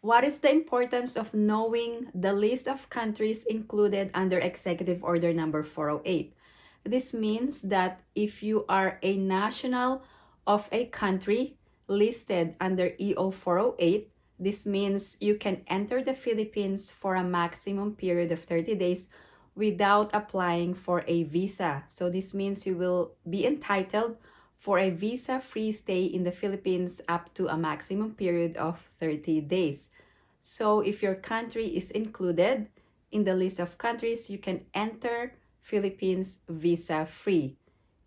What is the importance of knowing the list of countries included under Executive Order number 408? This means that if you are a national of a country listed under EO 408, this means you can enter the Philippines for a maximum period of 30 days without applying for a visa. So this means you will be entitled for a visa-free stay in the Philippines up to a maximum period of 30 days. So if your country is included in the list of countries, you can enter Philippines visa-free.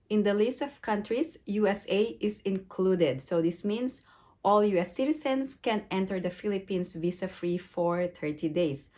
In the list of countries, USA is included. So this means all US citizens can enter the Philippines visa-free for 30 days.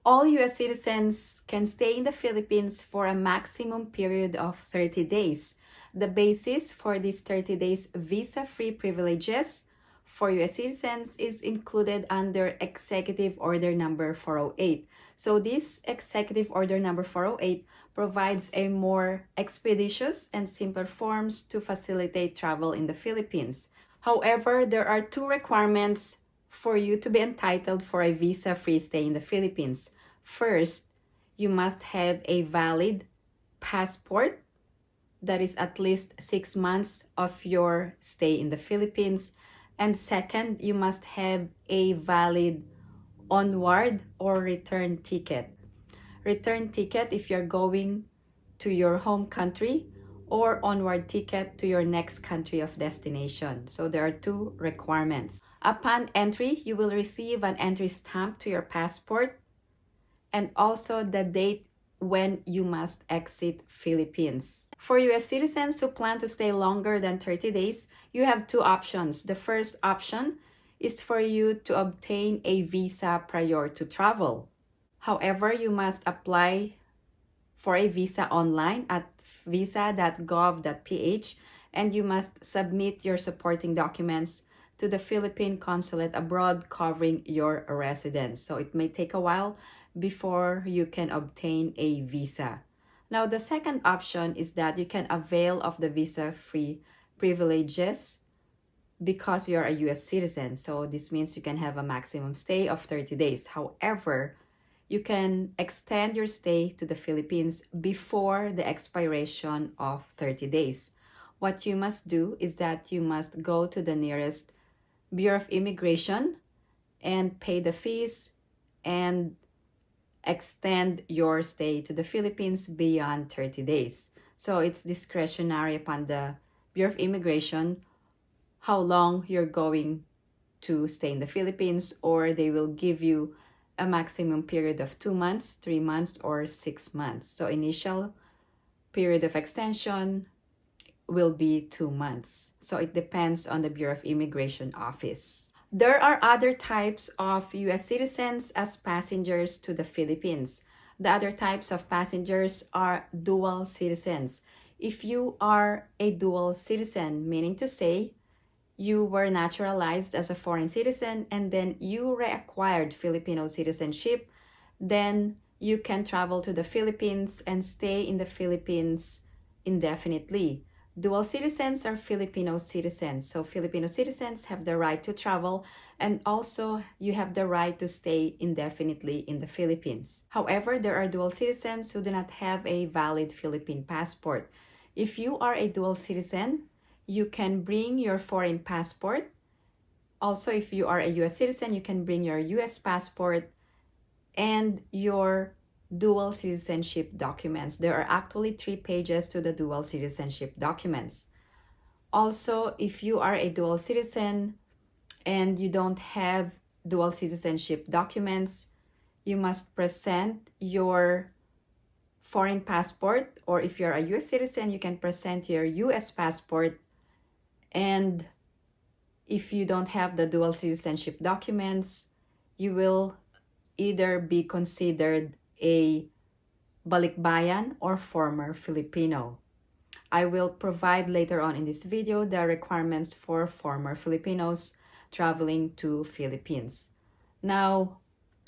All US citizens can stay in the Philippines for a maximum period of 30 days. The basis for these 30 days visa-free privileges for US citizens is included under Executive Order number 408. So this Executive Order number 408 provides a more expeditious and simpler forms to facilitate travel in the Philippines. However, there are two requirements for you to be entitled for a visa-free stay in the Philippines. First, you must have a valid passport that is at least 6 months of your stay in the Philippines. And second, you must have a valid onward or return ticket. Return ticket if you're going to your home country, or onward ticket to your next country of destination. So there are two requirements. Upon entry, you will receive an entry stamp to your passport and also the date when you must exit Philippines. For US citizens who plan to stay longer than 30 days, you have two options. The first option is for you to obtain a visa prior to travel. However, you must apply for a visa online at visa.gov.ph and you must submit your supporting documents to the Philippine Consulate abroad covering your residence. So it may take a while before you can obtain a visa. Now, the second option is that you can avail of the visa-free privileges because you're a US citizen. So this means you can have a maximum stay of 30 days. However, you can extend your stay to the Philippines before the expiration of 30 days. What you must do is that you must go to the nearest Bureau of Immigration and pay the fees and extend your stay to the Philippines beyond 30 days. So it's discretionary upon the Bureau of Immigration how long you're going to stay in the Philippines, or they will give you a maximum period of 2 months, 3 months, or 6 months. So initial period of extension will be 2 months. So it depends on the Bureau of Immigration office. There are other types of US citizens as passengers to the Philippines. The other types of passengers are dual citizens. If you are a dual citizen, meaning to say you were naturalized as a foreign citizen and then you reacquired Filipino citizenship, then you can travel to the Philippines and stay in the Philippines indefinitely. Dual citizens are Filipino citizens. So Filipino citizens have the right to travel, and also you have the right to stay indefinitely in the Philippines. However, there are dual citizens who do not have a valid Philippine passport. If you are a dual citizen, you can bring your foreign passport. Also, if you are a US citizen, you can bring your US passport and your dual citizenship documents. There are actually 3 pages to the dual citizenship documents. Also, if you are a dual citizen and you don't have dual citizenship documents, you must present your foreign passport, or if you're a US citizen, you can present your US passport. And if you don't have the dual citizenship documents, you will either be considered a Balikbayan or former Filipino. I will provide later on in this video the requirements for former Filipinos traveling to Philippines. Now,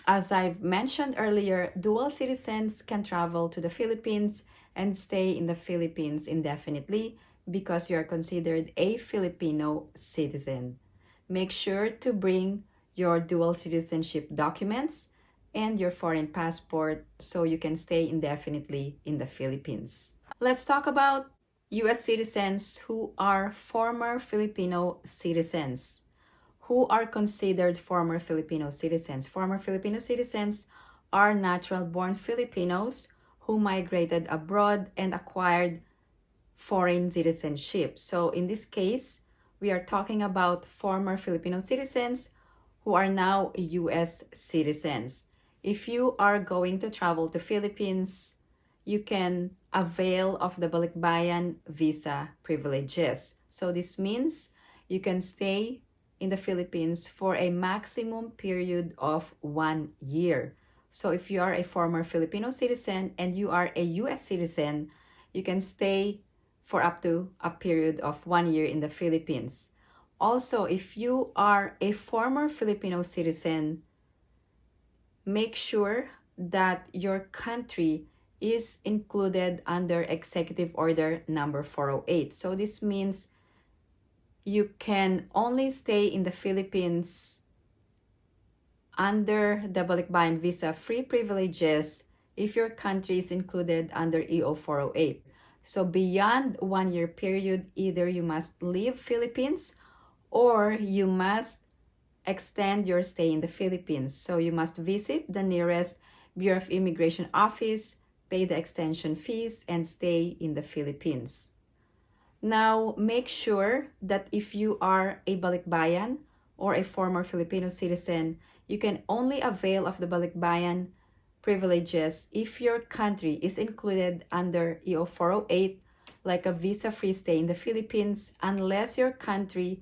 as I've mentioned earlier, dual citizens can travel to the Philippines and stay in the Philippines indefinitely because you are considered a Filipino citizen. Make sure to bring your dual citizenship documents and your foreign passport so you can stay indefinitely in the Philippines. Let's talk about US citizens who are former Filipino citizens. Who are considered former Filipino citizens? Former Filipino citizens are natural-born Filipinos who migrated abroad and acquired foreign citizenship. So in this case, we are talking about former Filipino citizens who are now US citizens. If you are going to travel to Philippines, you can avail of the Balikbayan visa privileges. So this means you can stay in the Philippines for a maximum period of 1 year. So if you are a former Filipino citizen and you are a US citizen, you can stay for up to a period of 1 year in the Philippines. Also, if you are a former Filipino citizen, make sure that your country is included under Executive Order number 408. So this means you can only stay in the Philippines under the Balikbayan visa free privileges if your country is included under EO 408. So beyond 1 year period, either you must leave Philippines or you must extend your stay in the Philippines. So you must visit the nearest Bureau of Immigration office, pay the extension fees, and stay in the Philippines. Now, make sure that if you are a Balikbayan or a former Filipino citizen, you can only avail of the Balikbayan privileges if your country is included under EO 408, like a visa-free stay in the Philippines, unless your country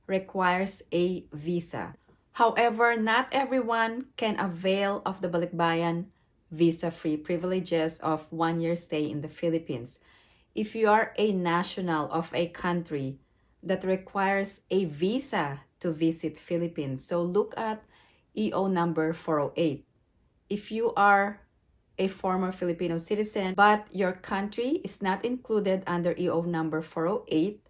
requires a visa. However, not everyone can avail of the Balikbayan visa-free privileges of 1 year stay in the Philippines. If you are a national of a country that requires a visa to visit Philippines, so look at EO number 408. If you are a former Filipino citizen but your country is not included under EO number 408,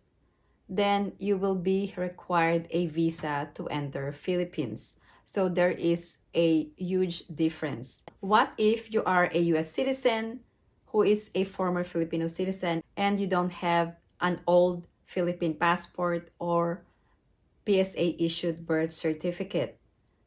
then you will be required a visa to enter Philippines. So there is a huge difference. What if you are a US citizen who is a former Filipino citizen and you don't have an old Philippine passport or PSA issued birth certificate?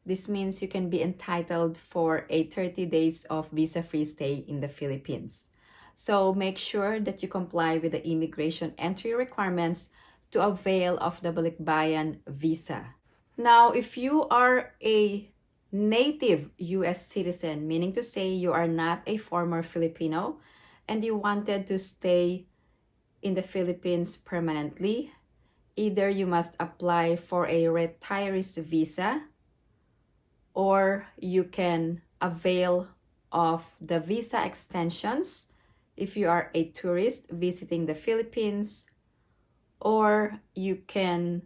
This means you can be entitled for a 30 days of visa-free stay in the Philippines. So make sure that you comply with the immigration entry requirements to avail of the Balikbayan visa. Now, if you are a native US citizen, meaning to say you are not a former Filipino and you wanted to stay in the Philippines permanently, either you must apply for a retiree's visa or you can avail of the visa extensions if you are a tourist visiting the Philippines, or you can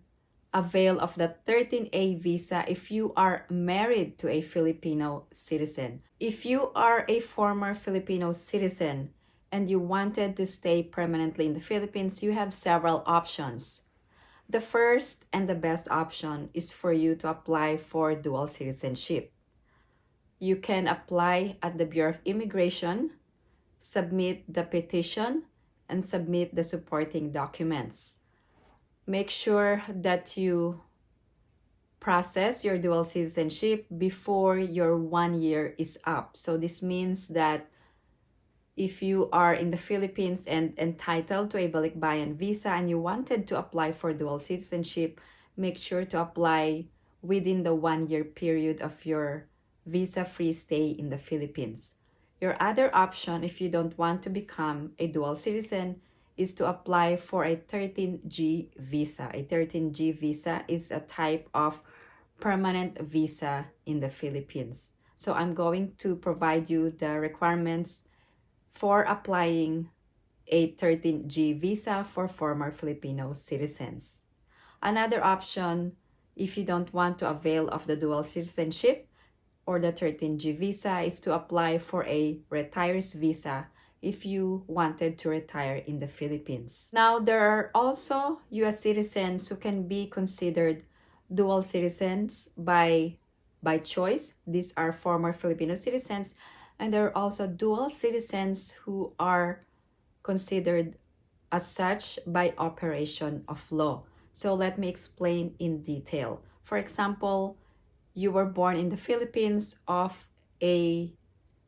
avail of the 13A visa if you are married to a Filipino citizen. If you are a former Filipino citizen and you wanted to stay permanently in the Philippines, you have several options. The first and the best option is for you to apply for dual citizenship. You can apply at the Bureau of Immigration, submit the petition, and submit the supporting documents. Make sure that you process your dual citizenship before your 1 year is up. So this means that if you are in the Philippines and entitled to a Balikbayan visa and you wanted to apply for dual citizenship, make sure to apply within the 1 year period of your visa-free stay in the Philippines. Your other option, if you don't want to become a dual citizen, is to apply for a 13G visa. A 13G visa is a type of permanent visa in the Philippines. So I'm going to provide you the requirements for applying a 13G visa for former Filipino citizens. Another option, if you don't want to avail of the dual citizenship or the 13G visa, is to apply for a retiree's visa if you wanted to retire in the Philippines. Now, there are also US citizens who can be considered dual citizens by by choice. These are former Filipino citizens, and there are also dual citizens who are considered as such by operation of law. So let me explain in detail. For example, you were born in the Philippines of a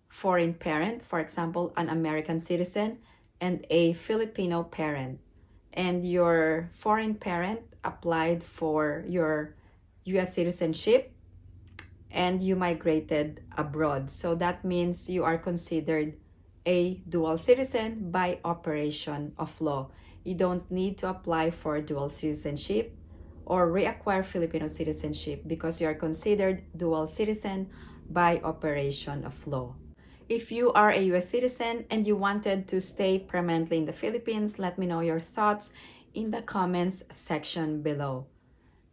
foreign parent, for example, an American citizen, and a Filipino parent. And your foreign parent applied for your US citizenship and you migrated abroad. So that means you are considered a dual citizen by operation of law. You don't need to apply for dual citizenship or reacquire Filipino citizenship because you are considered dual citizen by operation of law. If you are a US citizen and you wanted to stay permanently in the Philippines, let me know your thoughts in the comments section below.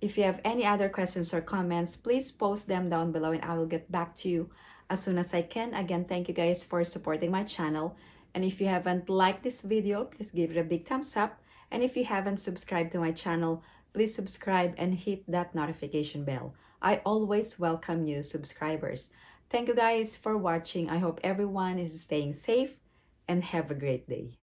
If you have any other questions or comments, please post them down below and I will get back to you as soon as I can. Again, thank you guys for supporting my channel. And if you haven't liked this video, please give it a big thumbs up. And if you haven't subscribed to my channel, please subscribe and hit that notification bell. I always welcome new subscribers. Thank you guys for watching. I hope everyone is staying safe and have a great day.